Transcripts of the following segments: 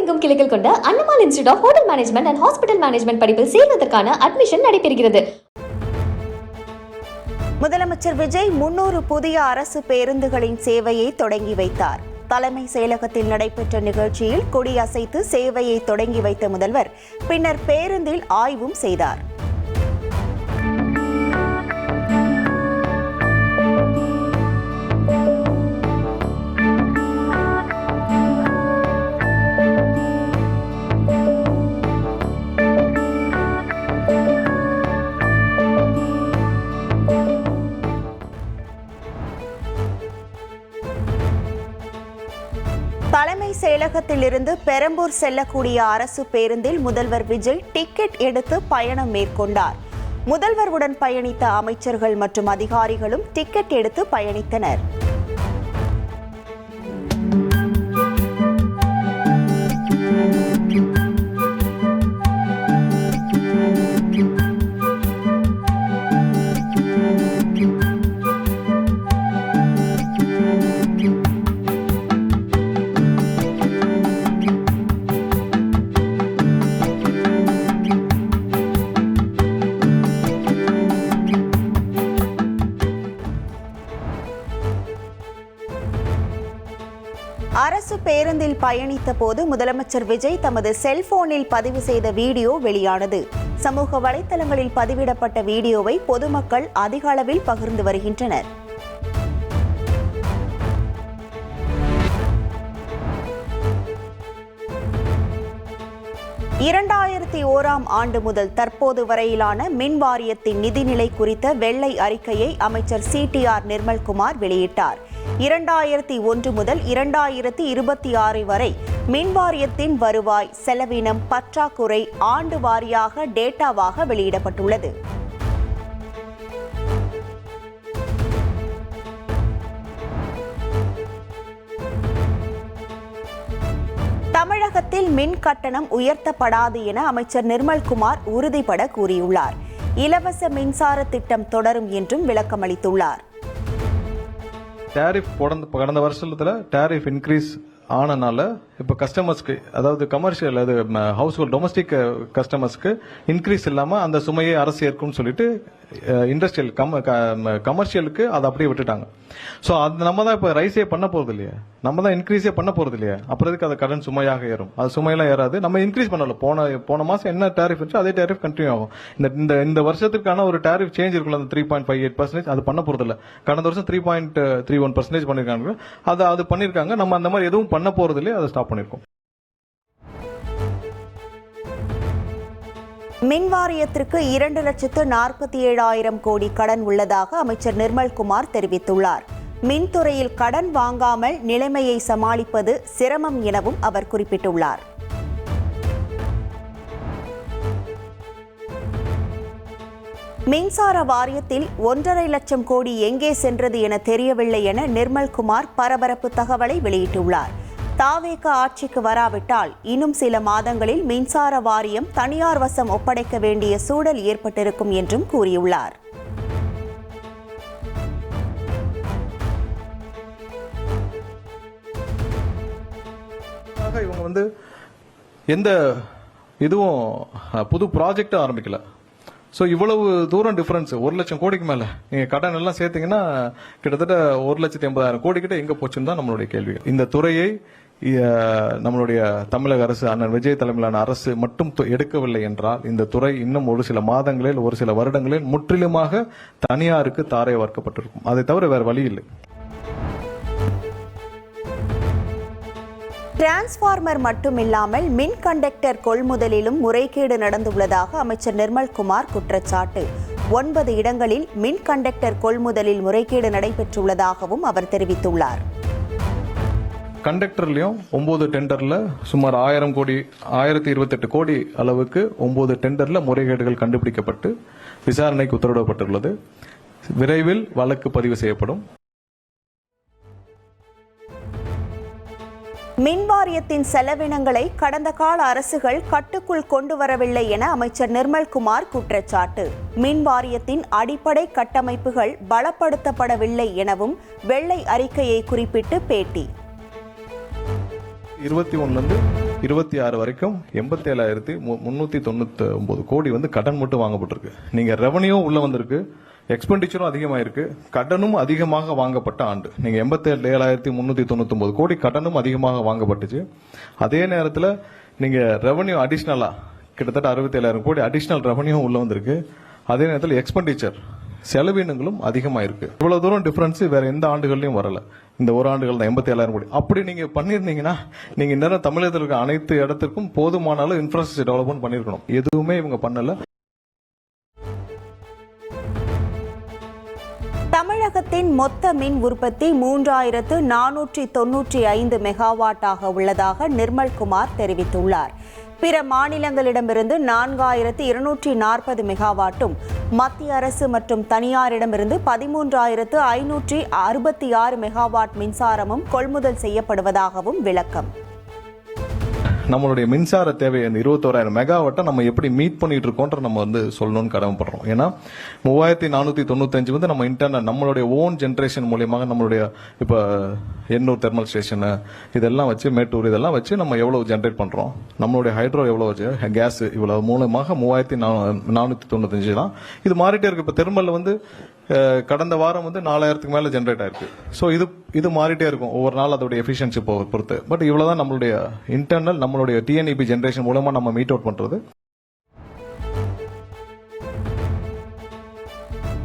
உலகெங்கும் கிளைகள் கொண்ட Annamalai institute of hotel management and hospital management படிப்பில் சேர்வதற்கான அட்மிஷன் நடைபெறுகிறது. முதலமைச்சர் விஜய் 300 புதிய அரசு பேருந்துகளின் சேவையை தொடங்கி வைத்தார். தலைமை செயலகத்தில் நடைபெற்ற நிகழ்ச்சியில் கொடியசைத்து சேவையை தொடங்கி வைத்த முதல்வர் பின்னர் பேருந்தில் ஆய்வும் செய்தார். தலைமை செயலகத்திலிருந்து பெரம்பூர் செல்லக்கூடிய அரசு பேருந்தில் முதல்வர் விஜய் டிக்கெட் எடுத்து பயணம் மேற்கொண்டார். முதல்வருடன் பயணித்த அமைச்சர்கள் மற்றும் அதிகாரிகளும் டிக்கெட் எடுத்து பயணித்தனர். அரசு பேருந்தில் பயணித்த போது முதலமைச்சர் விஜய் தமது செல்போனில் பதிவு செய்த வீடியோ வெளியானது. சமூக வலைதளங்களில் பதிவிடப்பட்ட வீடியோவை பொதுமக்கள் அதிக அளவில் பகிர்ந்து வருகின்றனர். ஆண்டு முதல் தற்போது வரையிலான மின் வாரியத்தின் நிதிநிலை குறித்த வெள்ளை அறிக்கையை அமைச்சர் CTR நிர்மல்குமார் வெளியிட்டார். 2001 முதல் 2026 வரை மின் வாரியத்தின் வருவாய், செலவினம், பற்றாக்குறை ஆண்டு வாரியாக டேட்டாவாக வெளியிடப்பட்டுள்ளது. தமிழகத்தில் மின் கட்டணம் உயர்த்தப்படாது என அமைச்சர் நிர்மல்குமார் உறுதிபட கூறியுள்ளார். இலவச மின்சார திட்டம் தொடரும் என்றும் விளக்கமளித்துள்ளார். டாரிஃப் கடந்த வருஷத்துல டாரிஃப் இன்க்ரீஸ் ஆனனால இப்போ கஸ்டமர்ஸ்க்கு, அதாவது கமர்ஷியல், அது ஹவுஸ் ஹோல்ட் டொமஸ்டிக் கஸ்டமர்ஸ்க்கு இன்க்ரீஸ் இல்லாம அந்த சுமையை அரசு ஏற்கும்னு சொல்லிட்டு இண்டஸ்ட்ரியல் கமர்ஷியலுக்கு அதை அப்படியே விட்டுட்டாங்க. ஸோ அது நம்ம தான் இப்போ ரைஸே பண்ண போறது இல்லையா, நம்ம தான் இன்க்ரீஸே பண்ண போறது இல்லையா, அப்புறம் எதுக்கு அது கடன் சுமையாக ஏறும்? அது சுமையெல்லாம் ஏறாது. நம்ம இன்க்ரீஸ் பண்ணல. போன மாசம் என்ன டாரிஃப் இருந்துச்சோ அதே டாரிஃப் கண்டினியூ ஆகும். இந்த வருஷத்துக்கான ஒரு டாரிஃப் சேஞ்ச் இருக்குல்ல, அந்த 3.58% அது பண்ண போறது இல்லை. கடந்த வருஷம் 3.31% பண்ணிருக்காங்க. அது பண்ணிருக்காங்க. நம்ம அந்த மாதிரி எதுவும் பண்ண போறது இல்லையா, அதை ஸ்டாப் பண்ணிருக்கோம். மின் வாரியத்திற்கு 2,47,000 கோடி கடன் உள்ளதாக அமைச்சர் நிர்மல்குமார் தெரிவித்துள்ளார். மின்துறையில் கடன் வாங்காமல் நிலைமையை சமாளிப்பது சிரமம் எனவும் அவர் குறிப்பிட்டுள்ளார். மின்சார வாரியத்தில் 1.5 லட்சம் கோடி எங்கே சென்றது என தெரியவில்லை என நிர்மல்குமார் பரபரப்பு தகவலை வெளியிட்டுள்ளார். தாவேக ஆட்சிக்கு வராவிட்டால் இன்னும் சில மாதங்களில் மின்சார வாரியம் தனியார் வசம் ஒப்படைக்க வேண்டிய சூழல் ஏற்பட்டிருக்கும் என்றும் கூறியுள்ளார். இவங்க எந்த இதுவும் புது ப்ராஜெக்டும் ஆரம்பிக்கல. ஸோ இவ்வளவு தூரம் டிஃபரன்ஸ், 1 லட்சம் கோடிக்கு மேல நீங்க கடன் எல்லாம் சேர்த்தீங்கன்னா கிட்டத்தட்ட 1,80,000 கோடி கிட்ட எங்க போச்சுன்னு தான் நம்மளுடைய கேள்வி. இந்த துறையை நம்மளுடைய தமிழக அரசு, அண்ணன் விஜய் தலைமையிலான அரசு மட்டும் எடுக்கவில்லை என்றால் இந்த துறை இன்னும் ஒரு சில மாதங்களில், ஒரு சில வருடங்களில் முற்றிலுமாக தனியாருக்கு தாரை வார்க்கப்பட்டிருக்கும். அதை தவிர வேற வழி இல்லை. டிரான்ஸ்பார்மர் மட்டுமில்லாமல் மின் கண்டக்டர் கொள்முதலிலும் முறைகேடு நடந்துள்ளதாக அமைச்சர் நிர்மல்குமார் குற்றச்சாட்டு. 9 இடங்களில் மின் கண்டக்டர் கொள்முதலில் முறைகேடு நடைபெற்றுள்ளதாகவும் அவர் தெரிவித்துள்ளார். கண்டக்டர்லயும் 9 டெண்டர்ல சுமார் 1028 கோடி அளவுக்கு 9 டெண்டர்ல முறைகேடுகள் கண்டுபிடிக்கப்பட்டு விசாரணைக்கு உத்தரவிடப்பட்டுள்ளது. விரைவில் வழக்கு பதிவு செய்யப்படும். மின் வாரியத்தின் செலவினங்களை கடந்த கால அரசுகள் கட்டுக்குள் கொண்டு வரவில்லை என அமைச்சர் நிர்மல்குமார் குற்றச்சாட்டு. மின் வாரியத்தின் அடிப்படை கட்டமைப்புகள் பலப்படுத்தப்படவில்லை எனவும் வெள்ளை அறிக்கையை குறிப்பிட்டு பேட்டி. 21 26 வரைக்கும் 87,399 கோடி வந்து கடன் மட்டும் வாங்கப்பட்டிருக்கு. நீங்க ரெவன்யூ உள்ள வந்திருக்கு, எக்ஸ்பெண்டிச்சரும் அதிகமாயிருக்கு, கடனும் அதிகமாக வாங்கப்பட்ட ஆண்டு. நீங்க 87,399 கோடி கடனும் அதிகமாக வாங்கப்பட்டுச்சு. அதே நேரத்தில் நீங்க ரெவன்யூ அடிஷ்னலா கிட்டத்தட்ட 67,000 கோடி அடிஷ்னல் ரெவன்யூ உள்ள வந்திருக்கு. அதே நேரத்தில் எக்ஸ்பெண்டிச்சர் செலவினங்களும் அதிகமாயிருக்கு. இவ்வளவு தூரம் டிஃபரன்ஸ் வேற எந்த ஆண்டுகள்லயும் வரல. இந்த ஒரு ஆண்டுகள் தான் 87,000 கோடி. அப்படி நீங்க பண்ணிருந்தீங்கன்னா நீங்க இன்னும் தமிழகத்தில் இருக்க அனைத்து இடத்திற்கும் போதுமான அளவு இன்ஃப்ராஸ்ட்ரக்சர் டெவலப்மெண்ட் பண்ணிருக்கணும். எதுவுமே இவங்க பண்ணல. தமிழகத்தின் மொத்த மின் உற்பத்தி 3,495 மெகாவாட்டாக உள்ளதாக நிர்மல்குமார் தெரிவித்துள்ளார். பிற மாநிலங்களிடமிருந்து 4,240 மெகாவாட்டும், மத்திய அரசு மற்றும் தனியாரிடமிருந்து 13,566 மெகாவாட் மின்சாரமும் கொள்முதல் செய்யப்படுவதாகவும் விளக்கம். நம்மளுடைய மின்சார தேவை அந்த 21,000 மெகாவாட்டை நம்ம எப்படி மீட் பண்ணிட்டு இருக்கோன்ற நம்ம வந்து சொல்லணும்னு கடமைப்படுறோம். ஏன்னா 3,495 வந்து நம்ம இன்டர்னல் நம்மளுடைய ஓன் ஜென்ரேஷன் மூலியமாக நம்மளுடைய இப்ப எண்ணூர் தெர்மல் ஸ்டேஷன் இதெல்லாம் வச்சு மேட்டூர் இதெல்லாம் வச்சு நம்ம எவ்வளவு ஜென்ரேட் பண்றோம், நம்மளுடைய ஹைட்ரோ எவ்வளவு வச்சு கேஸ் இவ்வளவு மூலமாக 3,495 தான். இது மாறிட்டே இருக்கு. இப்ப தெர்மல்ல வந்து கடந்த வாரம் வந்து 4,000க்கு மேல ஜென்ரேட் ஆயிருக்கு. ஸோ இது மாறிட்டே இருக்கும் ஒவ்வொரு நாள் அதோடைய எஃபிஷியன்சி பொறுத்து. பட் இவ்வளவுதான் நம்மளுடைய இன்டர்னல் நம்மளுடைய டிஎன்இபி ஜென்ரேஷன் மூலமா நம்ம மீட் அவுட் பண்றது.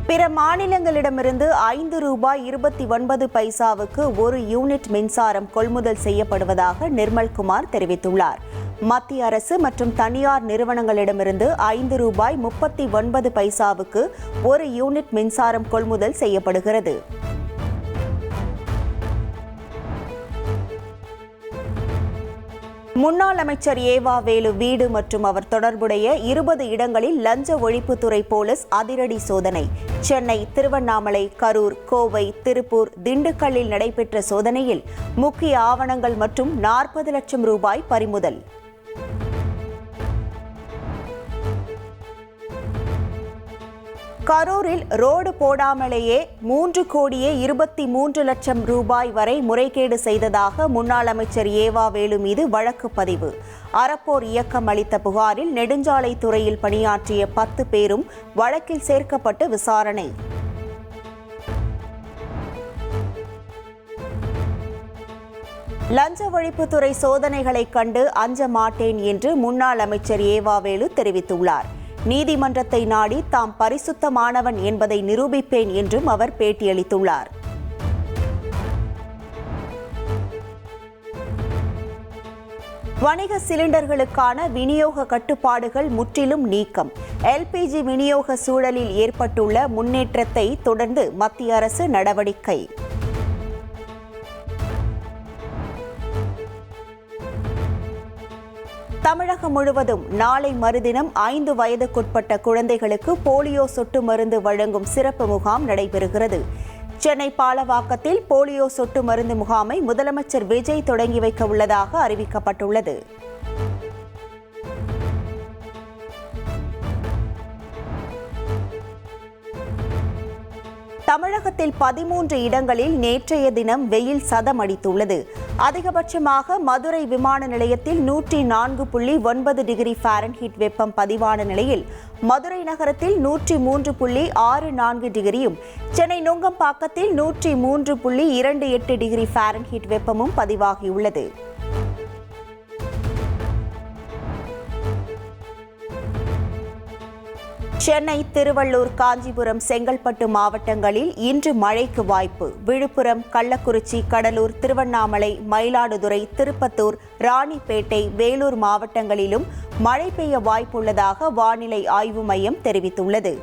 பிற மாநிலங்களிடமிருந்து ₹5.29 ஒரு யூனிட் மின்சாரம் கொள்முதல் செய்யப்படுவதாக நிர்மல்குமார் தெரிவித்துள்ளார். மத்திய அரசு மற்றும் தனியார் நிறுவனங்களிடமிருந்து ₹5.39 ஒரு யூனிட் மின்சாரம் கொள்முதல் செய்யப்படுகிறது. முன்னாள் அமைச்சர் ஏவா வேலு வீடு மற்றும் அவர் தொடர்புடைய 20 இடங்களில் லஞ்ச ஒழிப்புத்துறை போலீஸ் அதிரடி சோதனை. சென்னை, திருவண்ணாமலை, கரூர், கோவை, திருப்பூர், திண்டுக்கல்லில் நடைபெற்ற சோதனையில் முக்கிய ஆவணங்கள் மற்றும் 40 லட்சம் ரூபாய் பறிமுதல். கரூரில் ரோடு போடாமலேயே 3,23 லட்சம் ரூபாய் வரை முறைகேடு செய்ததாக முன்னாள் அமைச்சர் ஏவா வேலு மீது வழக்கு பதிவு. அறப்போர் இயக்கம் அளித்த புகாரில் நெடுஞ்சாலைத்துறையில் பணியாற்றிய 10 பேரும் வழக்கில் சேர்க்கப்பட்டு விசாரணை. லஞ்ச ஒழிப்புத்துறை சோதனைகளை கண்டு அஞ்ச மாட்டேன் என்று முன்னாள் அமைச்சர் ஏவா வேலு தெரிவித்துள்ளார். நீதிமன்றத்தை நாடி தாம் பரிசுத்தமானவன் என்பதை நிரூபிப்பேன் என்றும் அவர் பேட்டியளித்துள்ளார். வணிக சிலிண்டர்களுக்கான விநியோக கட்டுப்பாடுகள் முற்றிலும் நீக்கம். எல்பிஜி விநியோக சூழலில் ஏற்பட்டுள்ள முன்னேற்றத்தை தொடர்ந்து மத்திய அரசு நடவடிக்கை. தமிழகம் முழுவதும் நாளை மறுதினம் 5 வயதுக்குட்பட்ட குழந்தைகளுக்கு போலியோ சொட்டு மருந்து வழங்கும் சிறப்பு முகாம் நடைபெறுகிறது. சென்னை பாலவாக்கத்தில் போலியோ சொட்டு மருந்து முகாமை முதலமைச்சர் விஜய் தொடங்கி வைக்க உள்ளதாக அறிவிக்கப்பட்டுள்ளது. தமிழகத்தில் 13 இடங்களில் நேற்றைய தினம் வெயில் சதமடித்துள்ளது. அதிகபட்சமாக மதுரை விமான நிலையத்தில் 104.9 டிகிரி ஃபாரன்ஹீட் வெப்பம் பதிவான நிலையில் மதுரை நகரத்தில் 103.64 டிகிரியும், சென்னை நுங்கம்பாக்கத்தில் 103.28 டிகிரி ஃபாரன்ஹீட் வெப்பமும் பதிவாகியுள்ளது. சென்னை, திருவள்ளூர், காஞ்சிபுரம், செங்கல்பட்டு மாவட்டங்களில் இன்று மழைக்கு வாய்ப்பு. விழுப்புரம், கள்ளக்குறிச்சி, கடலூர், திருவண்ணாமலை, மயிலாடுதுறை, திருப்பத்தூர், ராணிப்பேட்டை, வேலூர் மாவட்டங்களிலும் மழை பெய்ய வாய்ப்புள்ளதாக வானிலை ஆய்வு மையம் தெரிவித்துள்ளது.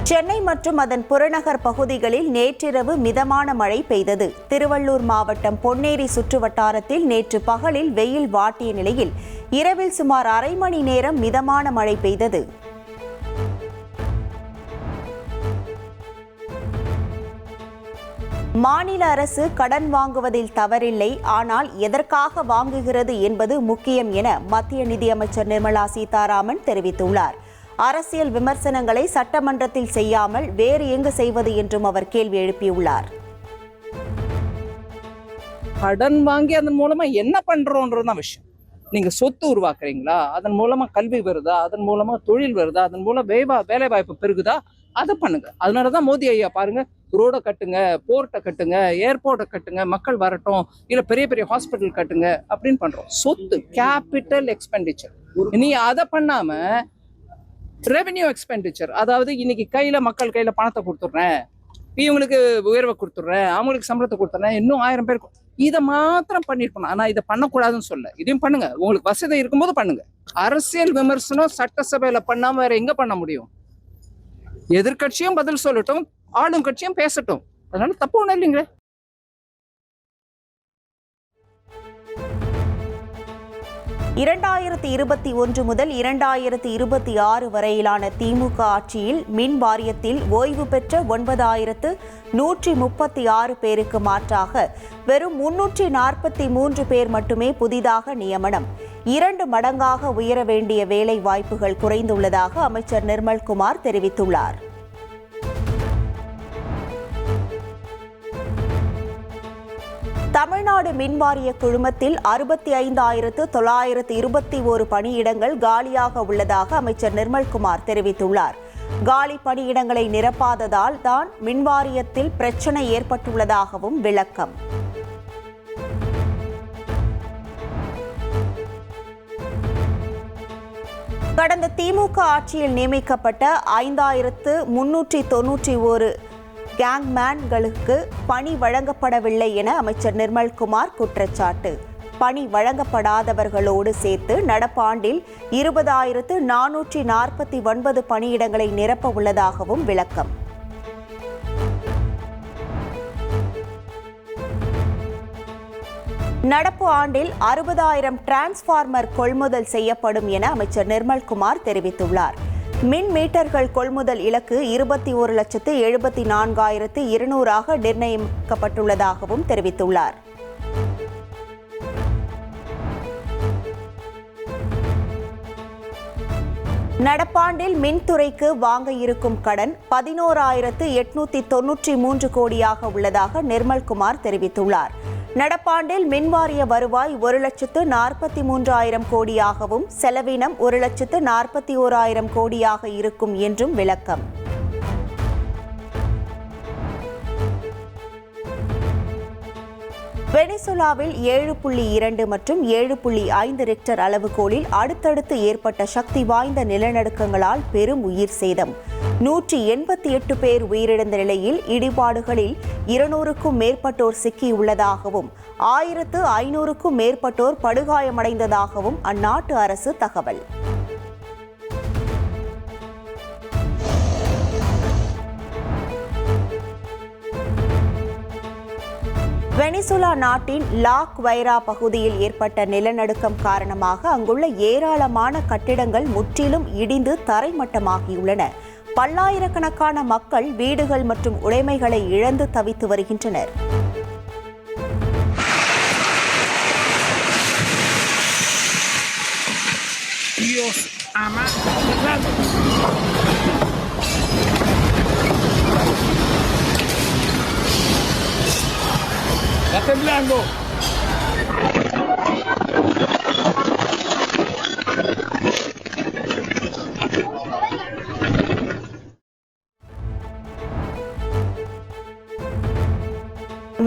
சென்னை மற்றும் அதன் புறநகர் பகுதிகளில் நேற்றிரவு மிதமான மழை பெய்தது. திருவள்ளூர் மாவட்டம் பொன்னேரி சுற்றுவட்டாரத்தில் நேற்று பகலில் வெயில் வாட்டிய நிலையில் இரவில் சுமார் அரை மணி நேரம் மிதமான மழை பெய்தது. மாநில அரசு கடன் வாங்குவதில் தவறில்லை, ஆனால் எதற்காக வாங்குகிறது என்பது முக்கியம் என மத்திய நிதியமைச்சர் நிர்மலா சீதாராமன் தெரிவித்துள்ளார். அரசியல் விமர்சனங்களை சட்டமன்றத்தில் செய்யாமல் வேறு எங்கு செய்வது என்றும் அவர் கேள்வி எழுப்பியுள்ளார். கடன் வாங்கி அதன் மூலமா என்ன பண்றோன்றதுதான் விஷயம். நீங்க சொத்து உருவாக்குறீங்களா, அதன் மூலமா கல்வி வருதா, அதன் மூலமா தொழில் வருதா, அதன் மூலம் வேலை வாய்ப்பு பெருகுதா, அதை பண்ணுங்க. அதனாலதான் மோடி ஐயா பாருங்க, ரோட கட்டுங்க, போர்ட்டை கட்டுங்க, ஏர்போர்ட்டை கட்டுங்க, மக்கள் வரட்டும், இல்ல பெரிய பெரிய ஹாஸ்பிட்டல் கட்டுங்க அப்படின்னு பண்றோம். சொத்து கேபிட்டல் எக்ஸ்பெண்டிச்சர். நீ அதை பண்ணாம ரெவென்யூ எக்ஸ்பெண்டிச்சர், அதாவது இன்னைக்கு மக்கள் கையில பணத்தை கொடுத்துட்றேன், இவங்களுக்கு உயர்வை கொடுத்துட்றேன், அவங்களுக்கு சம்பளத்தை கொடுத்துட்றேன், இன்னும் 1000 பேருக்கு, இதை மாத்திரம் பண்ணிருக்கணும். ஆனா இதை பண்ணக்கூடாதுன்னு சொல்ல, இதையும் பண்ணுங்க, உங்களுக்கு வசதி இருக்கும்போது பண்ணுங்க. அரசியல் விமர்சனம் சட்டசபையில பண்ணாம வேற எங்க பண்ண முடியும்? எதிர்கட்சியும் பதில் சொல்லட்டும், ஆளும் கட்சியும் பேசட்டும், அதனால தப்பு ஒண்ணும் இல்லைங்களே. 2021 முதல் 2026 வரையிலான திமுக ஆட்சியில் மின் வாரியத்தில் ஓய்வு பெற்ற 9136 பேருக்கு மாற்றாக வெறும் 343 பேர் மட்டுமே புதிதாக நியமனம். 2 மடங்காக உயர வேண்டிய வேலை வாய்ப்புகள் குறைந்துள்ளதாக அமைச்சர் நிர்மல்குமார் தெரிவித்துள்ளார். தமிழ்நாடு மின்வாரிய குழுமத்தில் 65,921 பணியிடங்கள் காலியாக உள்ளதாக அமைச்சர் நிர்மல்குமார் தெரிவித்துள்ளார். காலி பணியிடங்களை நிரப்பாததால் தான் மின்வாரியத்தில் பிரச்சனை ஏற்பட்டுள்ளதாகவும் விளக்கம். கடந்த திமுக ஆட்சியில் நியமிக்கப்பட்ட 5,391 கேங்மேன்களுக்கு பணி வழங்கப்படவில்லை என அமைச்சர் நிர்மல்குமார் குற்றச்சாட்டு. பணி வழங்கப்படாதவர்களோடு சேர்த்து நடப்பாண்டில் 20,449 பணியிடங்களை நிரப்ப உள்ளதாகவும் விளக்கம். நடப்பு ஆண்டில் 60,000 டிரான்ஸ்பார்மர் கொள்முதல் செய்யப்படும் என அமைச்சர் நிர்மல்குமார் தெரிவித்துள்ளார். மின் மீட்டர்கள் கொள்முதல் இலக்கு 21,74,200 நிர்ணயிக்கப்பட்டுள்ளதாகவும் தெரிவித்துள்ளார். நடப்பாண்டில் மின்துறைக்கு வாங்க இருக்கும் கடன் 11,893 கோடியாக உள்ளதாக நிர்மல்குமார் தெரிவித்துள்ளார். நடப்பாண்டில் மின்வாரிய வருவாய் 1,43,000 கோடியாகவும் செலவினம் 1,41,000 கோடியாக இருக்கும் என்றும் விளக்கம். வெனிசுலாவில் 7.2 மற்றும் 7.5 ரிக்டர் அளவுகோலில் அடுத்தடுத்து ஏற்பட்ட சக்தி வாய்ந்த நிலநடுக்கங்களால் பெரும் உயிர் சேதம். 188 பேர் உயிரிழந்த நிலையில் இடிபாடுகளில் 200க்கும் மேற்பட்டோர் சிக்கியுள்ளதாகவும் 1,500க்கும் மேற்பட்டோர் படுகாயமடைந்ததாகவும் அந்நாட்டு அரசு தகவல். வெனிசுலா நாட்டின் லா குவைரா பகுதியில் ஏற்பட்ட நிலநடுக்கம் காரணமாக அங்குள்ள ஏராளமான கட்டிடங்கள் முற்றிலும் இடிந்து தரைமட்டமாகியுள்ளன. பல்லாயிரக்கணக்கான மக்கள் வீடுகள் மற்றும் உடைமைகளை இழந்து தவித்து வருகின்றனர். Está temblando.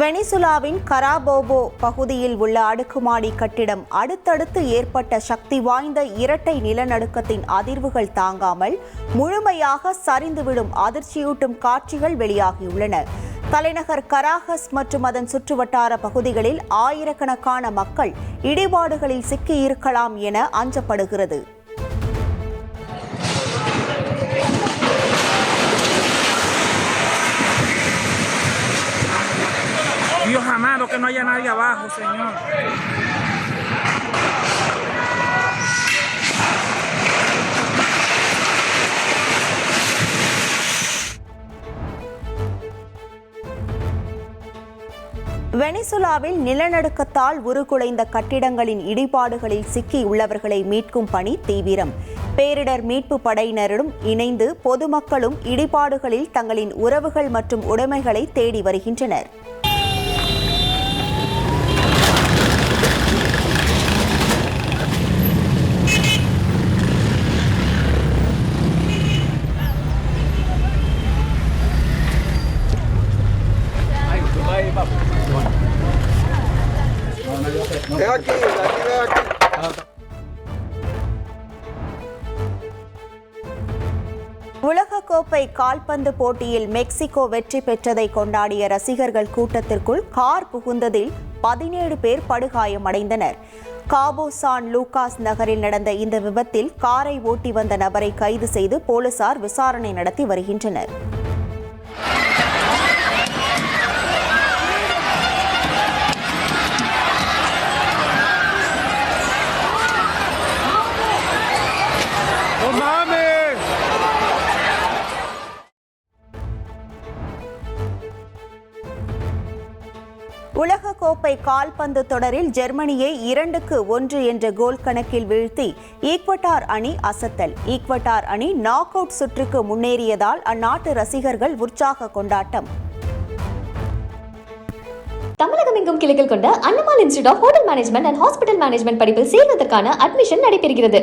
வெனிசுலாவின் கராபோபோ பகுதியில் உள்ள அடுக்குமாடி கட்டிடம் அடுத்தடுத்து ஏற்பட்ட சக்தி வாய்ந்த இரட்டை நிலநடுக்கத்தின் அதிர்வுகள் தாங்காமல் முழுமையாக சரிந்துவிடும் அதிர்ச்சியூட்டும் காட்சிகள் வெளியாகியுள்ளன. தலைநகர் கராகஸ் மற்றும் அதன் சுற்றுவட்டார பகுதிகளில் ஆயிரக்கணக்கான மக்கள் இடிபாடுகளில் சிக்கியிருக்கலாம் என அஞ்சப்படுகிறது. Dios amado, que no haya nadie abajo, Señor. வெனிசுலாவில் நிலநடுக்கத்தால் உருகுலைந்த கட்டிடங்களின் இடிபாடுகளில் சிக்கியுள்ளவர்களை மீட்கும் பணி தீவிரம். பேரிடர் மீட்பு படையினருடன் இணைந்து பொதுமக்களும் இடிபாடுகளில் தங்களின் உறவுகள் மற்றும் உடைமைகளை தேடி வருகின்றனர். உலகக்கோப்பை கால்பந்து போட்டியில் மெக்சிகோ வெற்றி பெற்றதை கொண்டாடிய ரசிகர்கள் கூட்டத்திற்குள் கார் புகுந்ததில் 17 பேர் படுகாயமடைந்தனர். காபோ சான் லூகாஸ் நகரில் நடந்த இந்த விபத்தில் காரை ஓட்டி வந்த நபரை கைது செய்து போலீசார் விசாரணை நடத்தி வருகின்றனர். உலகக்கோப்பை கால்பந்து தொடரில் ஜெர்மனியை 2-1 என்ற கோல் கணக்கில் வீழ்த்தி ஈக்வடார் அணி அசத்தல். ஈக்வடார் அணி நாக் அவுட் சுற்றுக்கு முன்னேறியதால் அந்நாட்டு ரசிகர்கள் உற்சாக கொண்டாட்டம். தமிழகம் எங்கும் கிளைகள் கொண்ட Annamalai institute of hotel management and hospital management படிப்பில் சேர்வதற்கான அட்மிஷன் நடைபெறுகிறது.